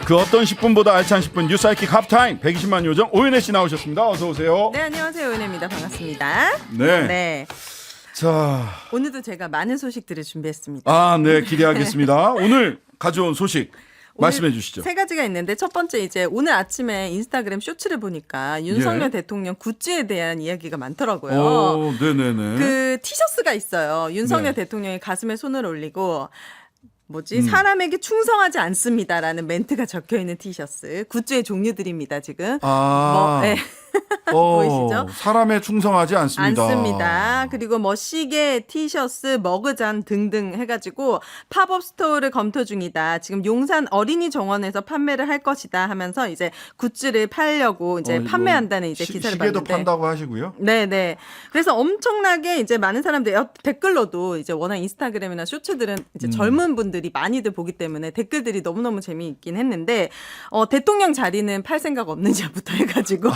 그 어떤 10분보다 알찬 10분 뉴스하이킥 하프타임 120만 요정 오윤혜 씨 나오셨습니다. 어서 오세요. 네, 안녕하세요. 오윤혜입니다. 반갑습니다. 네. 네. 자, 오늘도 제가 많은 소식들을 준비했습니다. 아, 네, 기대하겠습니다. 오늘 가져온 소식 말씀해 주시죠. 세 가지가 있는데 첫 번째 이제 오늘 아침에 인스타그램 쇼츠를 보니까 윤석열 대통령 굿즈에 대한 이야기가 많더라고요. 오, 네네네. 그 티셔츠가 있어요. 윤석열 네. 대통령이 가슴에 손을 올리고 사람에게 충성하지 않습니다라는 멘트가 적혀 있는 티셔츠. 굿즈의 종류들입니다, 지금. 아, 네. 보이시죠? 사람에 충성하지 않습니다. 않습니다. 그리고 뭐 시계, 티셔츠, 머그잔 등등 해가지고 팝업 스토어를 검토 중이다. 지금 용산 어린이 정원에서 판매를 할 것이다 하면서 이제 굿즈를 팔려고 이제 판매한다는 이제 기사를 시계도 봤는데. 판다고 하시고요. 네네. 그래서 엄청나게 이제 많은 사람들이 댓글로도 이제 워낙 인스타그램이나 쇼츠들은 이제 젊은 분들이 많이들 보기 때문에 댓글들이 너무너무 재미있긴 했는데 대통령 자리는 팔 생각 없느냐부터 해가지고.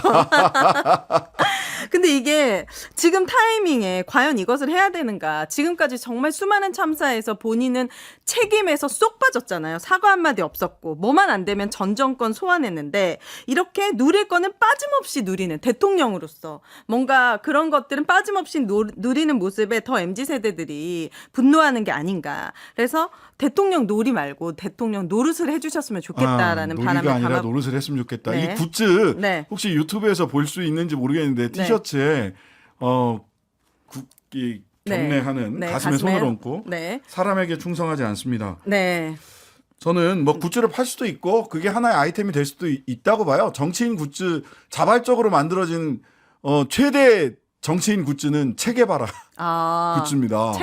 근데 이게 지금 타이밍에 과연 이것을 해야 되는가. 지금까지 정말 수많은 참사에서 본인은 책임에서 쏙 빠졌잖아요. 사과 한마디 없었고 뭐만 안 되면 전 정권 소환했는데 이렇게 누릴 거는 빠짐없이 누리는 대통령으로서 뭔가 그런 것들은 빠짐없이 누리는 모습에 더 MZ세대들이 분노하는 게 아닌가. 그래서 대통령 놀이 말고 대통령 노릇을 해주셨으면 좋겠다라는 바람을 놀이가 아니라 담아. 노릇을 했으면 좋겠다. 네. 이 굿즈 네. 혹시 유튜브에서 볼 수 있는지 모르겠는데 티셔츠에 이 경례하는 네, 가슴에 손을 얹고 네. 사람에게 충성하지 않습니다. 네. 저는 뭐 굿즈를 팔 수도 있고 그게 하나의 아이템이 될 수도 있다고 봐요. 정치인 굿즈 자발적으로 만들어진 최대 정치인 굿즈는 체 개발아 굿즈입니다.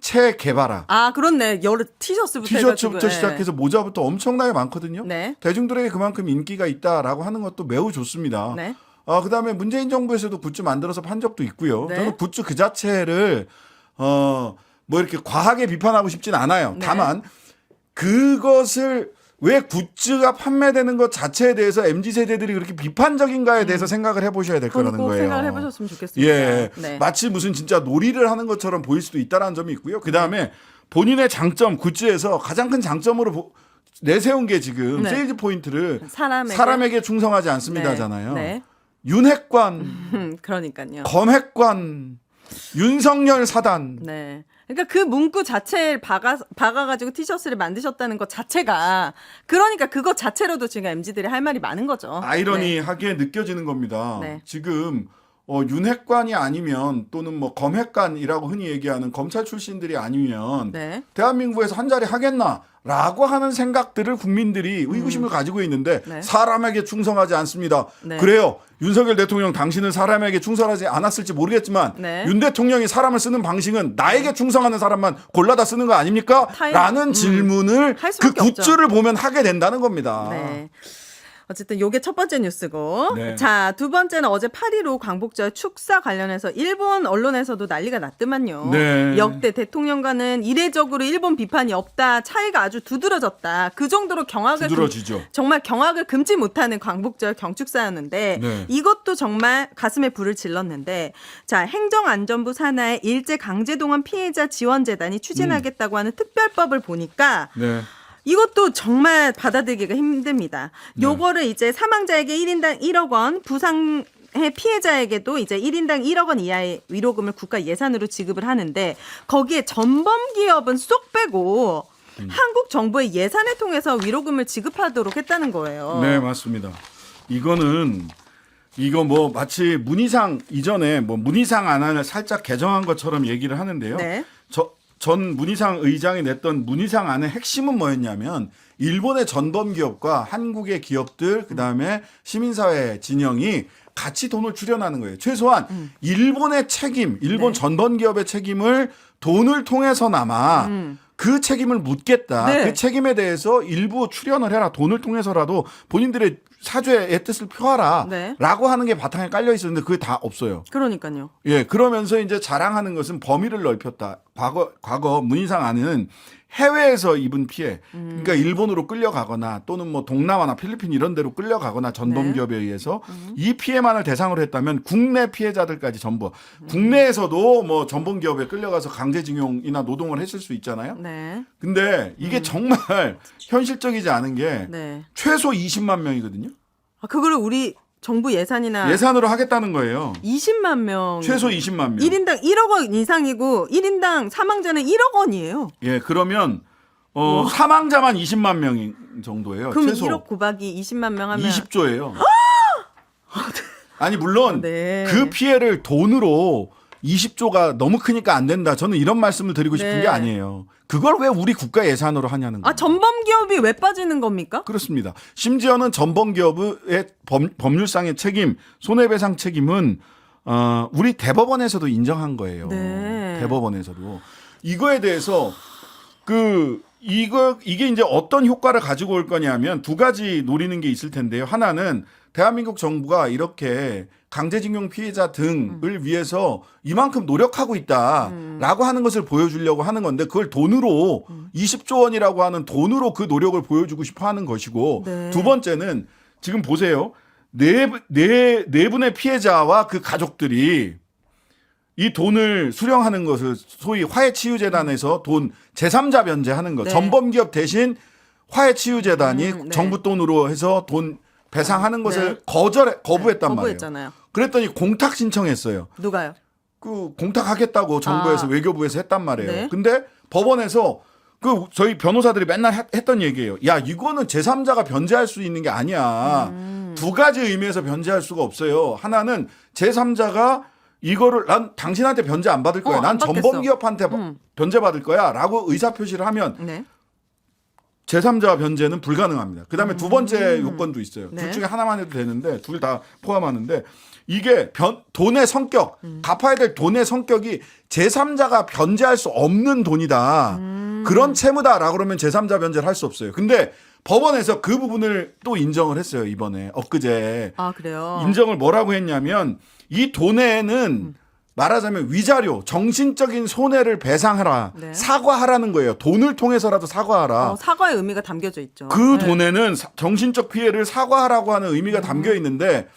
체 개발아. 아, 그렇네. 여러 티셔츠부터 티셔츠부터 해가지고. 시작해서 모자부터 엄청나게 많거든요. 네. 대중들에게 그만큼 인기가 있다라고 하는 것도 매우 좋습니다. 네. 그다음에 문재인 정부에서도 굿즈 만들어서 판 적도 있고요. 네. 저는 굿즈 그 자체를 뭐 이렇게 과하게 비판하고 싶진 않아요. 네. 다만 그것을 왜 굿즈가 판매되는 것 자체에 대해서 MZ세대들이 그렇게 비판적인가에 대해서 생각을 해보셔야 될 거라는 꼭 거예요. 생각을 해보셨으면 좋겠습니다. 예, 네. 마치 무슨 진짜 놀이를 하는 것처럼 보일 수도 있다는 점이 있고요. 그다음에 본인의 장점, 굿즈에서 가장 큰 장점으로 내세운 게 지금 네. 세일즈 포인트를 사람에게 충성하지 않습니다잖아요. 네. 윤핵관, 그러니까요. 검핵관, 윤석열 사단. 네. 그러니까 그 문구 자체를 박아가지고 티셔츠를 만드셨다는 것 자체가 그러니까 그것 자체로도 지금 MZ들이 할 말이 많은 거죠. 아이러니하게 느껴지는 겁니다. 네. 지금 윤핵관이 아니면 또는 뭐 검핵관이라고 흔히 얘기하는 검찰 출신들이 아니면 네. 대한민국에서 한 자리 하겠나라고 하는 생각들을 국민들이 의구심을 가지고 있는데 네. 사람에게 충성하지 않습니다. 네. 그래요. 윤석열 대통령 당신은 사람에게 충성하지 않았을지 모르겠지만 네. 윤 대통령이 사람을 쓰는 방식은 나에게 충성하는 사람만 골라다 쓰는 거 아닙니까? 라는 질문을 할 그 수밖에 굿즈를 보면 하게 된다는 겁니다. 네. 어쨌든 요게 첫 번째 뉴스고. 네. 자, 두 번째는 어제 8.15 광복절 축사 관련해서 일본 언론에서도 난리가 났더만요. 네. 역대 대통령과는 이례적으로 일본 비판이 없다. 차이가 아주 두드러졌다. 그 정도로 두드러지죠. 정말 경악을 금치 못하는 광복절 경축사였는데 네. 이것도 정말 가슴에 불을 질렀는데 자, 행정안전부 산하의 일제강제동원 피해자 지원재단이 추진하겠다고 하는 특별법을 보니까 네. 이것도 정말 받아들이기가 힘듭니다. 네. 요거를 이제 사망자에게 1인당 1억 원, 부상의 피해자에게도 이제 1인당 1억 원 이하의 위로금을 국가 예산으로 지급을 하는데 거기에 전범 기업은 쏙 빼고 한국 정부의 예산을 통해서 위로금을 지급하도록 했다는 거예요. 네, 맞습니다. 이거 뭐 마치 문희상 이전에 뭐 문희상 안을 살짝 개정한 것처럼 얘기를 하는데요. 네. 전 문희상 의장이 냈던 문희상 안의 핵심은 뭐였냐면 일본의 전범 기업과 한국의 기업들 그다음에 시민사회 진영이 같이 돈을 출연하는 거예요. 최소한 일본의 책임, 일본 네. 전범 기업의 책임을 돈을 통해서나마 그 책임을 묻겠다. 네. 그 책임에 대해서 일부 출연을 해라. 돈을 통해서라도 본인들의 사죄의 뜻을 표하라. 네. 라고 하는 게 바탕에 깔려 있었는데 그게 다 없어요. 그러니까요. 예, 그러면서 이제 자랑하는 것은 범위를 넓혔다. 과거 문희상 안은 해외에서 입은 피해, 그러니까 일본으로 끌려가거나 또는 뭐 동남아나 필리핀 이런 데로 끌려가거나 전범기업에 의해서 이 피해만을 대상으로 했다면 국내 피해자들까지 전부 국내에서도 뭐 전범기업에 끌려가서 강제징용이나 노동을 했을 수 있잖아요. 네. 근데 이게 정말 현실적이지 않은 게 네. 최소 20만 명이거든요. 아, 그거를 우리 정부 예산이나 예산으로 하겠다는 거예요. 20만 명. 최소 20만 명. 1인당 1억 원 이상이고 1인당 사망자는 1억 원이에요. 예, 그러면 사망자만 20만 명 정도예요. 그럼 최소 1억 곱하기 20만 명 하면 20조예요. 아니 물론 네. 그 피해를 돈으로 20조가 너무 크니까 안 된다. 저는 이런 말씀을 드리고 싶은 네. 게 아니에요. 그걸 왜 우리 국가 예산으로 하냐는 거예요. 아, 전범 기업이 왜 빠지는 겁니까? 그렇습니다. 심지어는 전범기업의 법률상의 책임, 손해배상 책임은 우리 대법원에서도 인정한 거예요. 네. 대법원에서도 이거에 대해서 이게 이제 어떤 효과를 가지고 올 거냐면 두 가지 노리는 게 있을 텐데요. 하나는 대한민국 정부가 이렇게 강제징용 피해자 등을 위해서 이만큼 노력하고 있다라고 하는 것을 보여주려고 하는 건데 그걸 돈으로 20조 원이라고 하는 돈으로 그 노력을 보여주고 싶어 하는 것이고 네. 두 번째는 지금 보세요. 네 분의 피해자와 그 가족들이 이 돈을 수령하는 것을 소위 화해치유재단에서 돈 제3자 변제하는 것. 네. 전범기업 대신 화해치유재단이 네. 정부 돈으로 해서 돈 배상하는 것을 거부했단 말이에요. 거부했잖아요. 그랬더니 공탁 신청했어요. 누가요? 그 공탁하겠다고 정부에서 외교부에서 했단 말이에요. 네. 근데 법원에서 저희 변호사들이 맨날 했던 얘기예요. 야, 이거는 제3자가 변제할 수 있는 게 아니야. 두 가지 의미에서 변제할 수가 없어요. 하나는 제3자가 이거를 난 당신한테 변제 안 받을 거야. 안 난 받겠어. 전범기업한테 변제 받을 거야. 라고 의사표시를 하면 네. 제3자 변제는 불가능합니다. 그다음에 두 번째 요건도 있어요. 네. 둘 중에 하나만 해도 되는데 둘 다 포함하는데 이게 돈의 성격, 갚아야 될 돈의 성격이 제3자가 변제할 수 없는 돈이다. 그런 채무다라고 그러면 제3자 변제를 할 수 없어요. 근데 법원에서 그 부분을 또 인정을 했어요. 이번에 엊그제. 아, 그래요? 인정을 뭐라고 했냐면 이 돈에는 말하자면 위자료, 정신적인 손해를 배상하라, 네. 사과하라는 거예요. 돈을 통해서라도 사과하라. 사과의 의미가 담겨져 있죠. 그 네. 돈에는 정신적 피해를 사과하라고 하는 의미가 담겨 있는데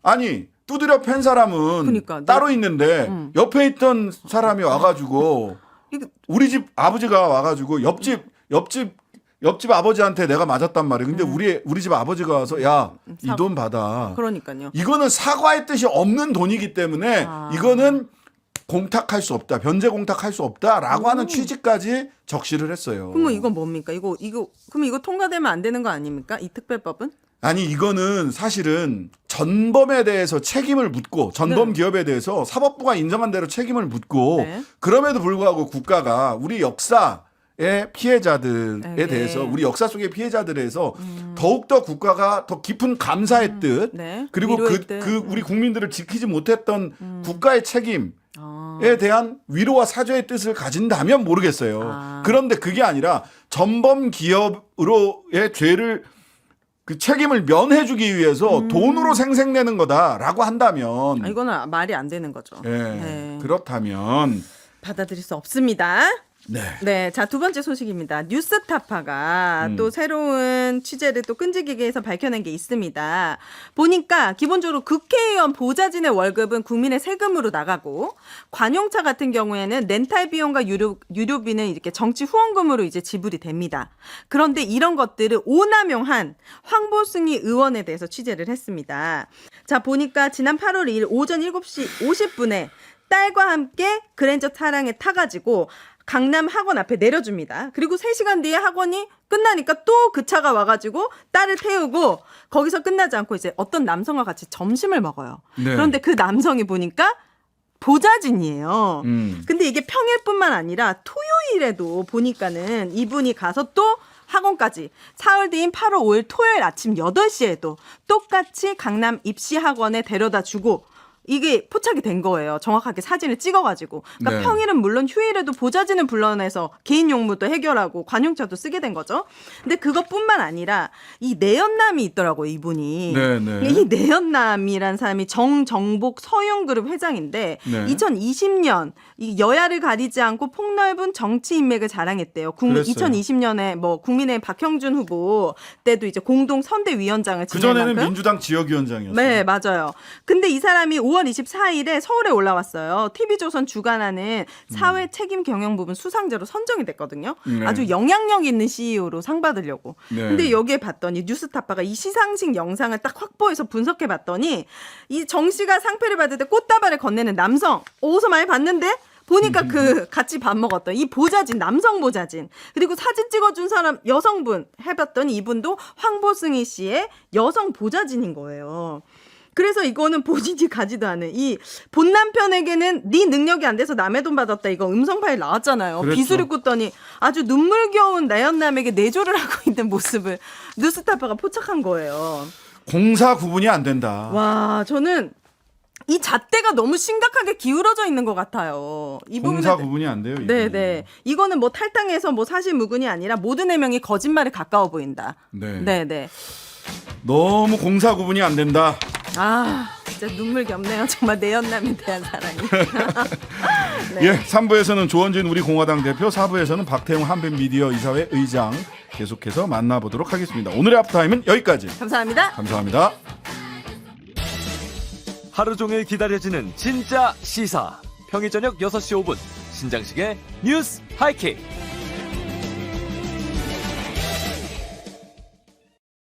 아니 두드려 팬 사람은 그러니까, 네. 따로 있는데 옆에 있던 사람이 와가지고 이거- 우리 집 아버지가 와가지고 옆집 아버지한테 내가 맞았단 말이에요. 근데 우리 집 아버지가 와서 야, 이 돈 받아. 그러니까요. 이거는 사과의 뜻이 없는 돈이기 때문에 이거는 공탁할 수 없다. 변제 공탁할 수 없다라고 하는 취지까지 적시를 했어요. 그러면 이건 뭡니까? 그럼 이거 통과되면 안 되는 거 아닙니까? 이 특별법은? 아니 이거는 사실은 전범에 대해서 책임을 묻고 전범 네. 기업에 대해서 사법부가 인정한 대로 책임을 묻고 네. 그럼에도 불구하고 국가가 우리 역사의 피해자들에 네. 대해서 우리 역사 속의 피해자들에 대해서 더욱더 국가가 더 깊은 감사의 뜻 네. 그리고 위로의 뜻. 우리 국민들을 지키지 못했던 국가의 책임에 아. 대한 위로와 사죄의 뜻을 가진다면 모르겠어요. 아. 그런데 그게 아니라 전범 기업으로의 죄를 그 책임을 면해주기 위해서 돈으로 생색내는 거다라고 한다면 이거는 말이 안 되는 거죠. 예, 네. 그렇다면 받아들일 수 없습니다. 네. 네, 자, 두 번째 소식입니다. 뉴스타파가 또 새로운 취재를 또 끈질기게 해서 밝혀낸 게 있습니다. 보니까 기본적으로 국회의원 보좌진의 월급은 국민의 세금으로 나가고 관용차 같은 경우에는 렌탈 비용과 유료비는 이렇게 정치 후원금으로 이제 지불이 됩니다. 그런데 이런 것들을 오남용한 황보승희 의원에 대해서 취재를 했습니다. 자, 보니까 지난 8월 2일 오전 7시 50분에 딸과 함께 그랜저 차량에 타가지고 강남 학원 앞에 내려줍니다. 그리고 3시간 뒤에 학원이 끝나니까 또 그 차가 와가지고 딸을 태우고 거기서 끝나지 않고 이제 어떤 남성과 같이 점심을 먹어요. 네. 그런데 그 남성이 보니까 보좌진이에요. 근데 이게 평일뿐만 아니라 토요일에도 보니까는 이분이 가서 또 학원까지 사흘 뒤인 8월 5일 토요일 아침 8시에도 똑같이 강남 입시학원에 데려다 주고 이게 포착이 된 거예요. 정확하게 사진을 찍어가지고. 그러니까 네. 평일은 물론 휴일에도 보좌진을 불러내서 개인 용무도 해결하고 관용차도 쓰게 된 거죠. 근데 그것뿐만 아니라 이 내연남이 있더라고요, 이분이. 네, 네. 이 내연남이란 사람이 정정복 서윤그룹 회장인데 네. 2020년 이 여야를 가리지 않고 폭넓은 정치 인맥을 자랑했대요. 그랬어요. 2020년에 뭐 국민의힘 박형준 후보 때도 이제 공동 선대위원장을 지낸 그전에는 만큼 민주당 지역위원장이었어요. 네, 맞아요. 근데 이 사람이 5월 24일에 서울에 올라왔어요. TV조선 주관하는 사회 책임 경영 부분 수상자로 선정이 됐거든요. 네. 아주 영향력 있는 CEO로 상 받으려고. 네. 근데 여기에 봤더니 뉴스타파가 이 시상식 영상을 딱 확보해서 분석해 봤더니 이 정 씨가 상패를 받을 때 꽃다발을 건네는 남성 어디서 많이 봤는데? 보니까 그 같이 밥 먹었던 이 보좌진 남성 보좌진 그리고 사진 찍어준 사람 여성분 해봤더니 이분도 황보승희 씨의 여성 보좌진인 거예요. 그래서 이거는 본인이 가지도 않은 이 본 남편에게는 네 능력이 안 돼서 남의 돈 받았다 이거 음성 파일 나왔잖아요. 그랬죠. 비수를 꽂더니 아주 눈물겨운 내연남에게 내조를 하고 있는 모습을 뉴스타파가 포착한 거예요. 공사 구분이 안 된다. 와 저는 이 잣대가 너무 심각하게 기울어져 있는 것 같아요. 이 공사 부분에 구분이 안 돼요. 이게. 네네. 이거는 뭐 탈당해서 뭐 사실무근이 아니라 모든 해명이 거짓말에 가까워 보인다. 네. 네네. 너무 공사 구분이 안 된다. 아 진짜 눈물겹네요. 정말 내연남에 대한 사랑이. 네. 예, 3부에서는 조원진 우리 공화당 대표, 4부에서는 박태웅 한빛미디어 이사회 의장 계속해서 만나보도록 하겠습니다. 오늘의 앞타임은 여기까지. 감사합니다. 감사합니다. 하루 종일 기다려지는 진짜 시사. 평일 저녁 6시 5분 신장식의 뉴스 하이킥.